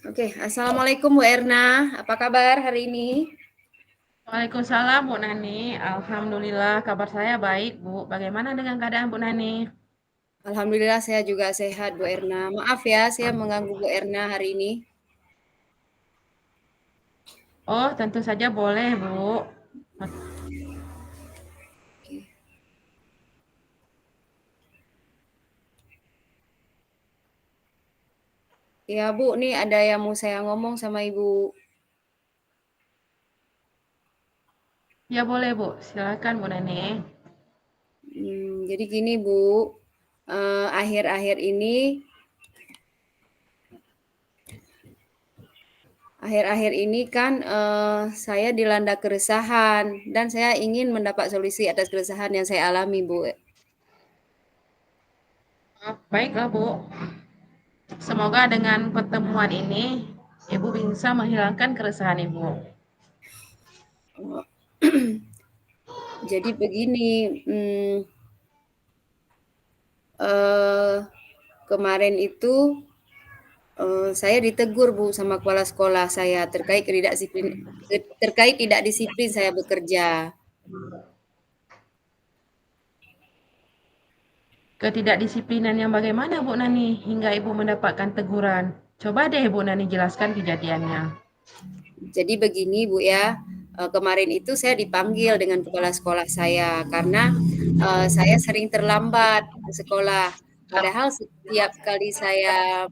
Oke, Assalamualaikum Bu Erna. Apa kabar hari ini? Waalaikumsalam Bu Nani. Alhamdulillah kabar saya baik Bu. Bagaimana dengan keadaan Bu Nani? Alhamdulillah saya juga sehat Bu Erna. Maaf ya, saya mengganggu Bu Erna hari ini. Oh, tentu saja boleh Bu. Ya Bu, nih ada yang mau saya ngomong sama Ibu. Ya boleh Bu, silakan Bu Nani. Jadi gini Bu, akhir-akhir ini, kan saya dilanda keresahan dan saya ingin mendapat solusi atas keresahan yang saya alami Bu. Baiklah Bu, semoga dengan pertemuan ini Ibu bisa menghilangkan keresahan Ibu. Jadi begini, eh, kemarin itu saya ditegur Bu sama kepala sekolah saya terkait tidak disiplin saya bekerja. Ketidakdisiplinan yang bagaimana Bu Nani hingga Ibu mendapatkan teguran? Coba deh Bu Nani jelaskan kejadiannya. Jadi begini Bu ya, kemarin itu saya dipanggil dengan kepala sekolah saya karena, saya sering terlambat ke sekolah. Padahal setiap kali saya,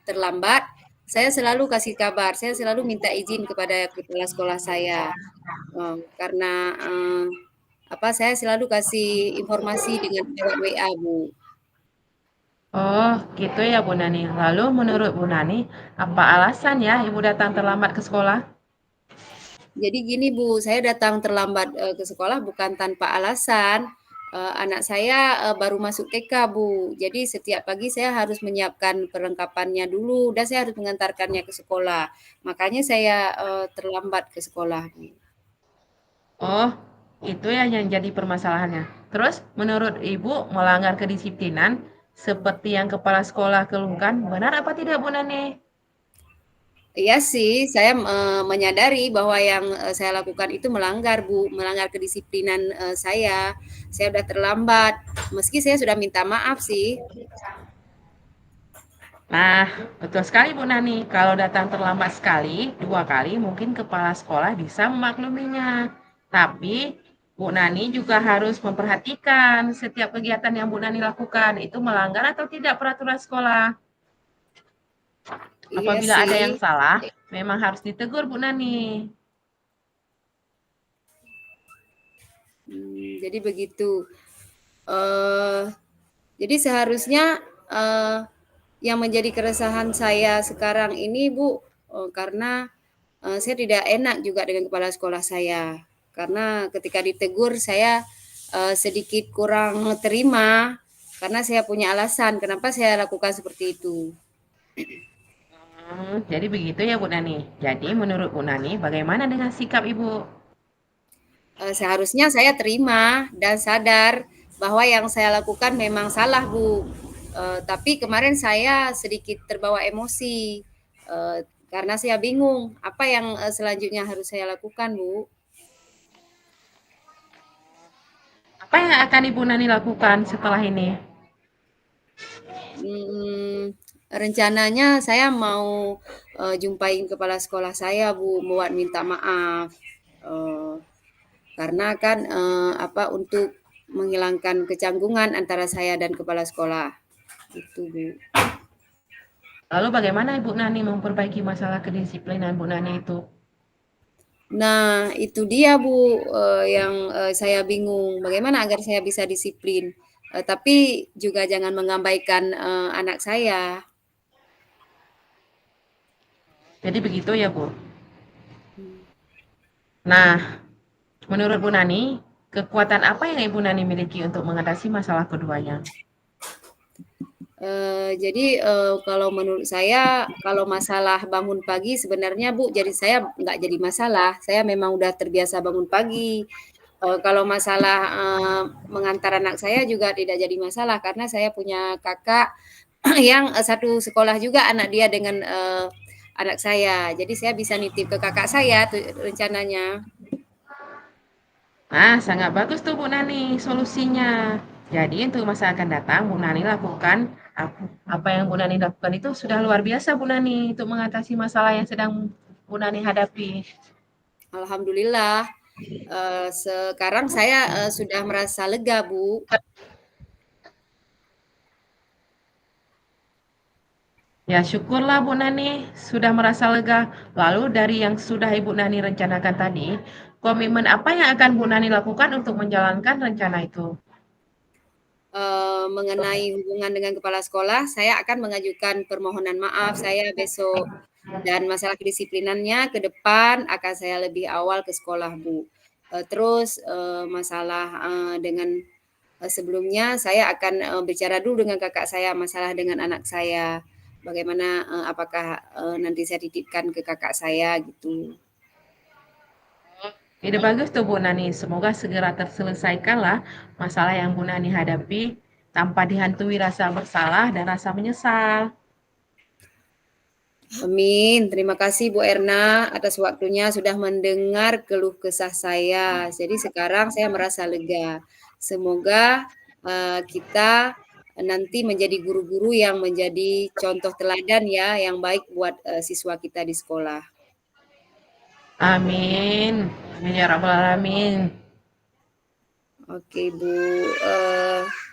terlambat, saya selalu kasih kabar, saya selalu minta izin kepada kepala sekolah saya, karena, saya selalu kasih informasi dengan lewat WA Bu. Oh, gitu ya Bu Nani. Lalu menurut Bu Nani, apa alasan ya Ibu datang terlambat ke sekolah? Jadi gini Bu, saya datang terlambat, ke sekolah bukan tanpa alasan, anak saya, baru masuk TK Bu. Jadi setiap pagi saya harus menyiapkan perlengkapannya dulu dan saya harus mengantarkannya ke sekolah. Makanya saya, terlambat ke sekolah Bu. Oh, itu ya yang jadi permasalahannya. Terus, menurut Ibu, melanggar kedisiplinan seperti yang kepala sekolah keluhkan, benar apa tidak, Bu Nani? Iya sih, saya, menyadari bahwa yang, saya lakukan itu melanggar Bu, melanggar kedisiplinan, saya. Saya udah terlambat, meski saya sudah minta maaf sih. Nah, betul sekali Bu Nani. Kalau datang terlambat sekali, 2 kali, mungkin kepala sekolah bisa memakluminya. Tapi, Bu Nani juga harus memperhatikan setiap kegiatan yang Bu Nani lakukan. Itu melanggar atau tidak peraturan sekolah. Iya Apabila ada sih, yang salah, memang harus ditegur Bu Nani. jadi begitu. Eee, jadi seharusnya, eee, yang menjadi keresahan saya sekarang ini Bu, karena, saya tidak enak juga dengan kepala sekolah saya. Karena ketika ditegur saya, sedikit kurang terima, karena saya punya alasan kenapa saya lakukan seperti itu. Jadi begitu ya Bu Nani. Jadi menurut Bu Nani, bagaimana dengan sikap Ibu? Seharusnya saya terima dan sadar bahwa yang saya lakukan memang salah, Bu. Tapi kemarin saya sedikit terbawa emosi, karena saya bingung apa yang, selanjutnya harus saya lakukan, Bu. Apa yang akan Ibu Nani lakukan setelah ini? Mmm, rencananya saya mau, jumpain kepala sekolah saya, Bu, buat minta maaf, eee, karena kan, untuk menghilangkan kecanggungan antara saya dan kepala sekolah, itu, Bu. Lalu bagaimana Ibu Nani memperbaiki masalah kedisiplinan Bu Nani itu? Nah, itu dia Bu, yang, saya bingung, bagaimana agar saya bisa disiplin, tapi juga jangan mengabaikan, anak saya. Jadi begitu ya Bu. Mmm. Nah, menurut Bu Nani, kekuatan apa yang Ibu Nani miliki untuk mengatasi masalah keduanya? Jadi, kalau menurut saya, kalau masalah bangun pagi sebenarnya Bu, jadi saya nggak jadi masalah, saya memang udah terbiasa bangun pagi. Kalau masalah, mengantar anak saya juga tidak jadi masalah, karena saya punya kakak yang, satu sekolah juga anak dia dengan, anak saya. Jadi saya bisa nitip ke kakak saya tuh rencananya. Nah, sangat bagus tuh Bu Nani solusinya. Jadi untuk masa akan datang, Bu Nani lakukan apa yang Bu Nani lakukan itu sudah luar biasa Bu Nani untuk mengatasi masalah yang sedang Bu Nani hadapi. Alhamdulillah, sekarang saya, sudah merasa lega, Bu. Ya, syukurlah Bu Nani sudah merasa lega. Lalu dari yang sudah Ibu Nani rencanakan tadi, komitmen apa yang akan Bu Nani lakukan untuk menjalankan rencana itu? Mengenai hubungan dengan kepala sekolah, saya akan mengajukan permohonan maaf saya besok, dan masalah kedisiplinannya ke depan akan saya lebih awal ke sekolah, Bu. Terus, masalah, dengan sebelumnya saya akan, bicara dulu dengan kakak saya masalah dengan anak saya. Bagaimana, apakah, nanti saya titipkan ke kakak saya gitu. Ide bagus tuh Bu Nani. Semoga segera terselesaikanlah masalah yang Bu Nani hadapi tanpa dihantui rasa bersalah dan rasa menyesal. Amin. Terima kasih Bu Erna atas waktunya sudah mendengar keluh kesah saya. Jadi sekarang saya merasa lega. Semoga, kita nanti menjadi guru-guru yang menjadi contoh teladan ya, yang baik buat, siswa kita di sekolah. Amin. Amin ya rabbal alamin. Oke Bu,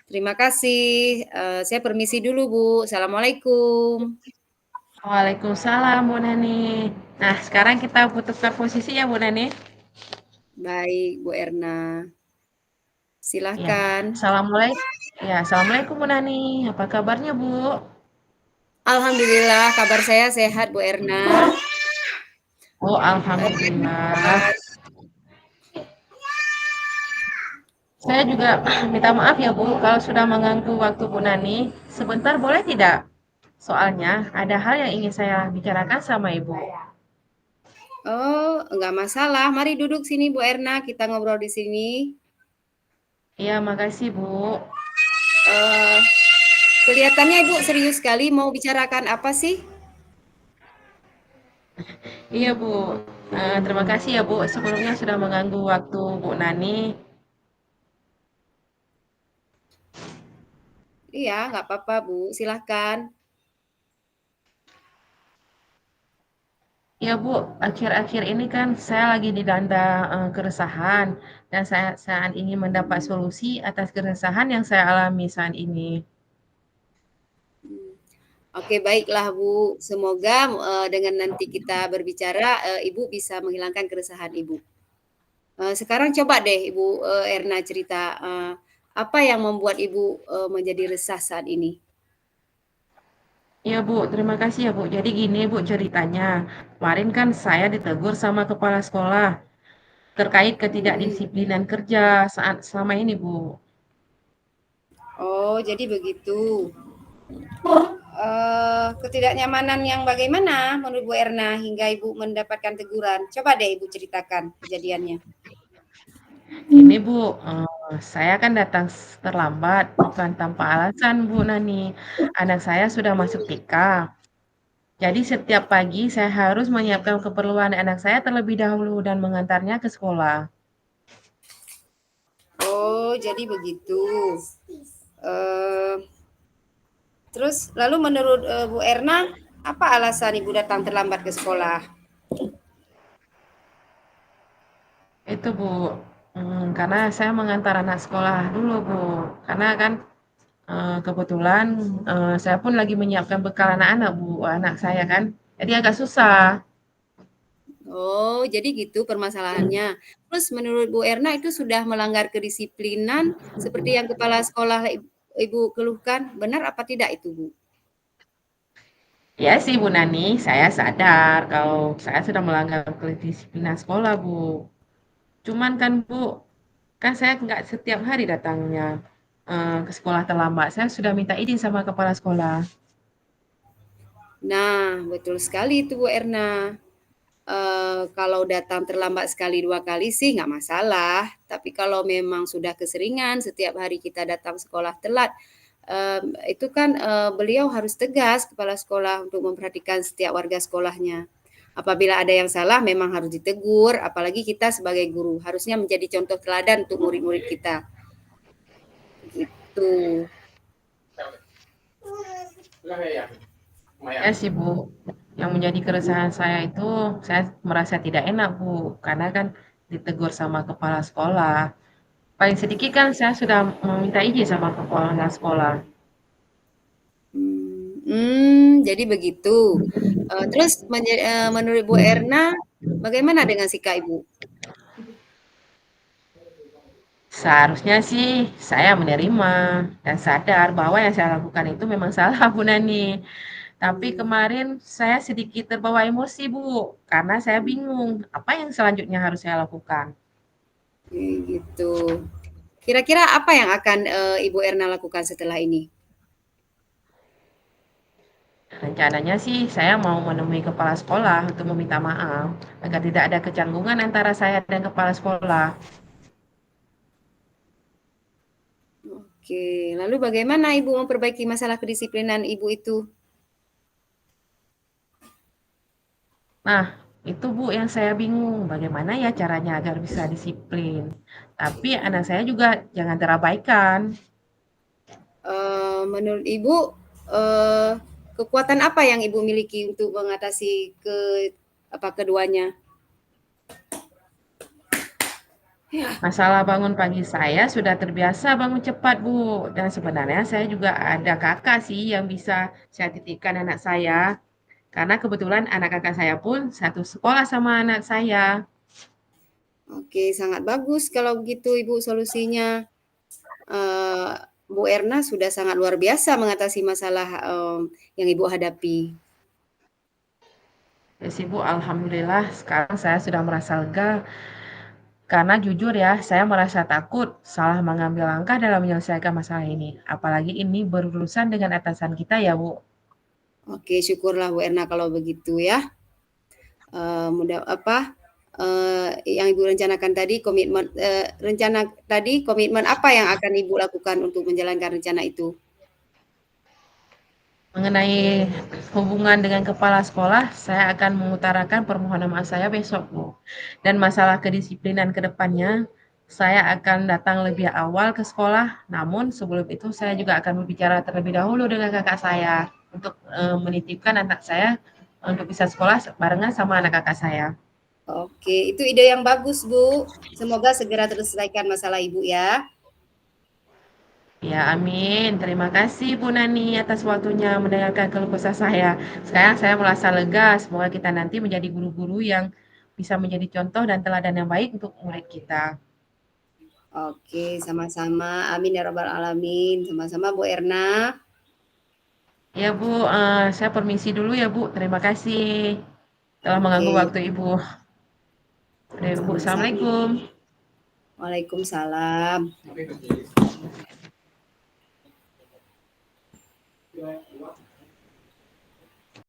terima kasih, saya permisi dulu Bu. Assalamualaikum. Waalaikumsalam Bu Nani. Nah, sekarang kita butuhkan posisi ya Bu Nani. Baik Bu Erna, Ya. silahkan. Assalamualaikum. Ya, Assalamualaikum Bu Nani. Apa kabarnya Bu? Alhamdulillah kabar saya sehat Bu Erna. Oh, Saya alhamdulillah. kabar Saya juga minta maaf ya Bu kalau sudah mengganggu waktu Bu Nani. Sebentar boleh tidak? Soalnya ada hal yang ingin saya bicarakan sama Ibu. oh, enggak masalah. Mari duduk sini Bu Erna, kita ngobrol di sini. Iya, makasih Bu. Eee, Kelihatannya Ibu serius sekali mau bicarakan apa sih? Iya Bu. Terima kasih ya Bu sebelumnya sudah mengganggu waktu Bu Nani. Iya, nggak apa-apa Bu, silahkan. Iya Bu, akhir-akhir ini kan saya lagi dilanda keresahan dan saya saat ini mendapat solusi atas keresahan yang saya alami saat ini. Mmm, oke baiklah Bu, semoga, dengan nanti kita berbicara, Ibu bisa menghilangkan keresahan Ibu. Sekarang coba deh Ibu, Erna cerita, apa yang membuat Ibu, menjadi resah saat ini? Iya Bu, terima kasih ya Bu. Jadi gini Bu ceritanya, kemarin kan saya ditegur sama kepala sekolah terkait Mhm. ketidakdisiplinan kerja saat selama ini Bu. Oh, jadi begitu. Ketidaknyamanan yang bagaimana menurut Bu Erna hingga Ibu mendapatkan teguran? Coba deh Ibu ceritakan kejadiannya. Gini Bu, saya kan datang terlambat bukan tanpa alasan Bu Nani. Anak saya sudah masuk TK. Jadi setiap pagi saya harus menyiapkan keperluan anak saya terlebih dahulu dan mengantarnya ke sekolah. Oh, jadi begitu. Eee, Terus lalu menurut, Bu Erna, apa alasan Ibu datang terlambat ke sekolah? Itu Bu, karena saya mengantar anak sekolah dulu Bu. Karena kan kebetulan saya pun lagi menyiapkan bekal anak-anak Bu, anak saya kan. Jadi agak susah. Oh, jadi gitu permasalahannya. Terus menurut Bu Erna itu sudah melanggar kedisiplinan seperti yang kepala sekolah Ibu keluhkan, benar apa tidak itu, Bu? Ya sih Bu Nani, saya sadar kalau saya sudah melanggar kedisiplinan sekolah Bu. Cuman kan Bu, kan saya nggak setiap hari datangnya ke sekolah terlambat. Saya sudah minta izin sama kepala sekolah. Nah, betul sekali itu Bu Erna. Kalau datang terlambat sekali 2 kali sih nggak masalah, tapi kalau memang sudah keseringan setiap hari kita datang sekolah telat, itu kan, beliau harus tegas kepala sekolah untuk memperhatikan setiap warga sekolahnya. Apabila ada yang salah memang harus ditegur, apalagi kita sebagai guru, harusnya menjadi contoh teladan untuk murid-murid kita, gitu. Ya sih, Bu. Yang menjadi keresahan saya itu, saya merasa tidak enak, Bu, karena kan ditegur sama kepala sekolah. Paling sedikit kan saya sudah meminta izin sama kepala sekolah. Jadi begitu. Terus menurut Bu Erna, bagaimana dengan sikap Ibu? Seharusnya sih saya menerima dan sadar bahwa yang saya lakukan itu memang salah, Bu Nani. Tapi Mmm, kemarin saya sedikit terbawa emosi, Bu, karena saya bingung apa yang selanjutnya harus saya lakukan. gitu. Kira-kira apa yang akan, Ibu Erna lakukan setelah ini? Rencananya sih saya mau menemui kepala sekolah untuk meminta maaf agar tidak ada kecanggungan antara saya dan kepala sekolah. Oke, lalu bagaimana Ibu memperbaiki masalah kedisiplinan Ibu itu? Nah, itu Bu yang saya bingung, bagaimana ya caranya agar bisa disiplin. Tapi anak saya juga jangan terabaikan. Menurut Ibu, eee, kekuatan apa yang Ibu miliki untuk mengatasi keduanya? Masalah bangun pagi saya sudah terbiasa bangun cepat, Bu. Dan sebenarnya saya juga ada kakak sih yang bisa saya titipkan anak saya. Karena kebetulan anak kakak saya pun satu sekolah sama anak saya. Oke, sangat bagus kalau begitu Ibu solusinya. Eee, Bu Erna sudah sangat luar biasa mengatasi masalah, yang Ibu hadapi. Ya sih, Bu, alhamdulillah sekarang saya sudah merasa lega. Karena jujur ya, saya merasa takut salah mengambil langkah dalam menyelesaikan masalah ini. Apalagi ini berurusan dengan atasan kita ya, Bu. Oke, syukurlah Bu Erna kalau begitu ya. Mudah apa, yang Ibu rencanakan tadi komitmen apa yang akan Ibu lakukan untuk menjalankan rencana itu? Mengenai hubungan dengan kepala sekolah, saya akan mengutarakan permohonan maaf saya besok, Bu. Dan masalah kedisiplinan ke depannya, saya akan datang lebih awal ke sekolah. Namun sebelum itu saya juga akan berbicara terlebih dahulu dengan kakak saya untuk menitipkan anak saya untuk bisa sekolah barengan sama anak kakak saya. Oke, itu ide yang bagus, Bu. Semoga segera terselesaikan masalah Ibu ya. Ya, amin. Terima kasih Bu Nani atas waktunya mendengarkan keluh kesah saya. Sekarang saya merasa lega. Semoga kita nanti menjadi guru-guru yang bisa menjadi contoh dan teladan yang baik untuk murid kita. Oke, sama-sama. Amin ya rabbal alamin. Sama-sama Bu Erna. Ya Bu, saya permisi dulu ya Bu. Terima kasih telah Oke, mengganggu waktu Ibu. Udah, Bu, sama-sama. Assalamualaikum. Waalaikumsalam.